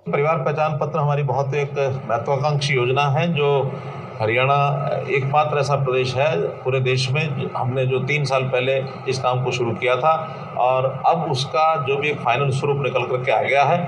परिवार पहचान पत्र हमारी बहुत एक महत्वाकांक्षी योजना है जो हरियाणा एकमात्र ऐसा प्रदेश है पूरे देश में हमने जो 3 साल पहले इस काम को शुरू किया था और अब उसका जो भी एक फाइनल स्वरूप निकल करके आ गया है।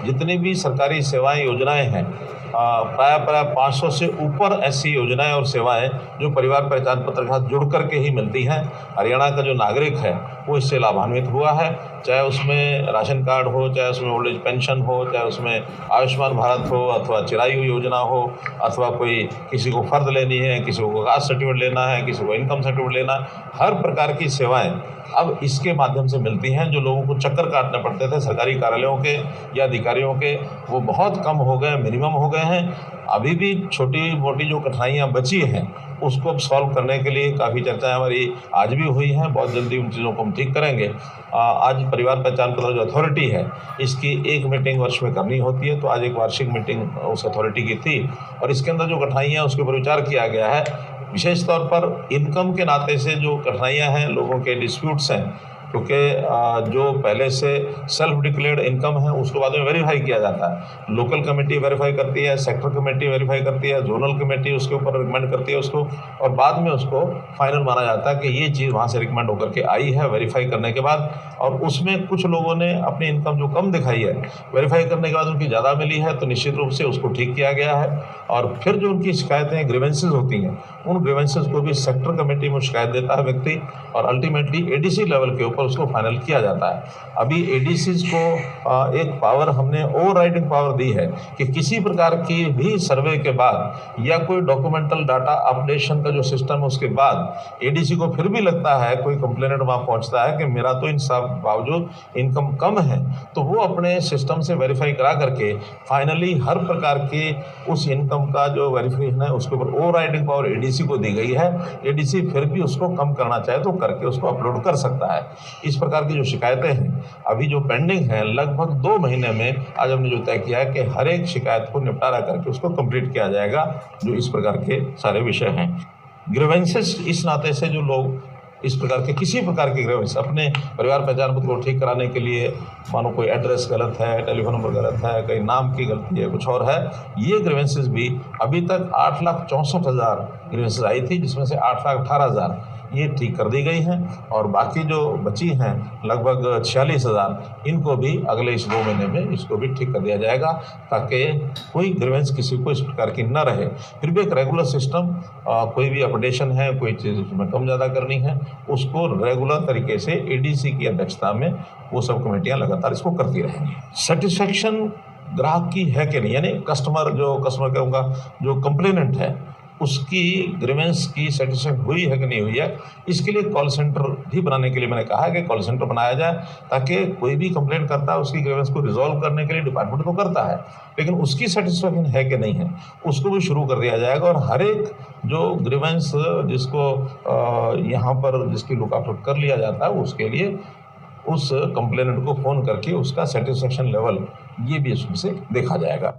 जितनी भी सरकारी सेवाएं योजनाएं हैं प्राय 500 से ऊपर ऐसी योजनाएं और सेवाएं जो परिवार पहचान पत्र के साथ जुड़ करके ही मिलती हैं। हरियाणा का जो नागरिक है वो इससे लाभान्वित हुआ है, चाहे उसमें राशन कार्ड हो, चाहे उसमें ओल्ड एज पेंशन हो, चाहे उसमें आयुष्मान भारत हो अथवा चिरायु योजना हो, अथवा कोई किसी को फर्द लेनी है, किसी को कास्ट सर्टिफिकेट लेना है, किसी को इनकम सर्टिफिकेट लेना है। हर प्रकार की सेवाएं अब इसके माध्यम से मिलती हैं। जो लोगों को चक्कर काटने पड़ते थे सरकारी कार्यालयों के या अधिकारियों के, वो बहुत कम हो गए, मिनिमम हो गए हैं। अभी भी छोटी मोटी जो कठिनाइयाँ बची हैं उसको अब सॉल्व करने के लिए काफ़ी चर्चाएं हमारी आज भी हुई हैं। बहुत जल्दी उन चीज़ों को हम ठीक करेंगे। आज परिवार पहचान पत्र जो अथॉरिटी है इसकी एक मीटिंग वर्ष में करनी होती है, तो आज एक वार्षिक मीटिंग उस अथॉरिटी की थी और इसके अंदर जो कठिनाइयाँ उसके ऊपर विचार किया गया है। विशेष तौर पर इनकम के नाते से जो कठिनाइयाँ हैं, लोगों के डिस्प्यूट्स हैं, क्योंकि जो पहले से सेल्फ डिक्लेयर्ड इनकम है उसको बाद में वेरीफाई किया जाता है। लोकल कमेटी वेरीफाई करती है, सेक्टर कमेटी वेरीफाई करती है, जोनल कमेटी उसके ऊपर रिकमेंड करती है उसको, और बाद में उसको फाइनल माना जाता है कि ये चीज़ वहाँ से रिकमेंड होकर के आई है वेरीफाई करने के बाद। और उसमें कुछ लोगों ने अपनी इनकम जो कम दिखाई है, वेरीफाई करने के बाद उनकी ज़्यादा मिली है, तो निश्चित रूप से उसको ठीक किया गया है। और फिर जो उनकी शिकायतें ग्रीवेंसेस होती हैं, उन ग्रीवेंसेस को भी सेक्टर कमेटी में शिकायत देता है व्यक्ति और अल्टीमेटली एडीसी लेवल के ऊपर उसको फाइनल किया जाता है। अभी एडीसीज को एक पावर हमने ओवरराइडिंग पावर दी है कि किसी प्रकार की भी सर्वे के बाद या कोई डॉक्यूमेंटल डाटा अपडेशन का जो सिस्टम है उसके बाद एडीसी को फिर भी लगता है, कोई कंप्लेनेंट वहाँ पहुँचता है कि मेरा तो इन सब बावजूद इनकम कम है, तो वो अपने सिस्टम से वेरीफाई करा करके फाइनली हर प्रकार की उस इनकम का जो वेरिफिकेशन है उसके ऊपर ओवरराइडिंग पावर एडीसी को दी गई है। एडीसी फिर भी उसको कम करना चाहे तो करके उसको अपलोड कर सकता है। इस प्रकार की जो शिकायतें हैं अभी जो पेंडिंग है, लगभग 2 महीने में आज हमने जो तय किया है कि हर एक शिकायत को निपटारा करके उसको कंप्लीट किया जाएगा। जो इस प्रकार के सारे विषय हैं, ग्रीवेंसेस इस नाते से जो लोग इस प्रकार के किसी प्रकार के ग्रीवेंस अपने परिवार पहचान पत्र को ठीक कराने के लिए, मानो कोई एड्रेस गलत है, टेलीफोन नंबर गलत है, कहीं नाम की गलती है, कुछ और है, ये ग्रीवेंसेस भी अभी तक 8,64,000 ग्रीवेंसेस आई थी, जिसमें से 8,18,000 ये ठीक कर दी गई हैं और बाकी जो बची हैं लगभग 46,000 इनको भी अगले इस 2 महीने में इसको भी ठीक कर दिया जाएगा, ताकि कोई ग्रीवेंस किसी को इस प्रकार की न रहे। फिर भी एक रेगुलर सिस्टम, कोई भी अपडेशन है, कोई चीज़ उसमें कम ज़्यादा करनी है, उसको रेगुलर तरीके से एडीसी की अध्यक्षता में वो सब कमेटियाँ लगातार इसको करती रहेंगी। सेटिस्फेक्शन ग्राहक की है कि नहीं, यानी कस्टमर कहूँगा जो कंप्लेनेंट है उसकी ग्रीवेंस की सेटिस्फेक्शन हुई है कि नहीं हुई है, इसके लिए कॉल सेंटर भी बनाने के लिए मैंने कहा है कि कॉल सेंटर बनाया जाए, ताकि कोई भी कंप्लेंट करता है उसकी ग्रीवेंस को रिजॉल्व करने के लिए डिपार्टमेंट तो करता है, लेकिन उसकी सेटिस्फेक्शन है कि नहीं है उसको भी शुरू कर दिया जाएगा। और हर एक जो ग्रीवेंस जिसको यहाँ पर जिसकी लुक आउट कर लिया जाता है उसके लिए उस कंप्लेनेंट को फ़ोन करके उसका सेटिस्फेक्शन लेवल ये भी इसमें से देखा जाएगा।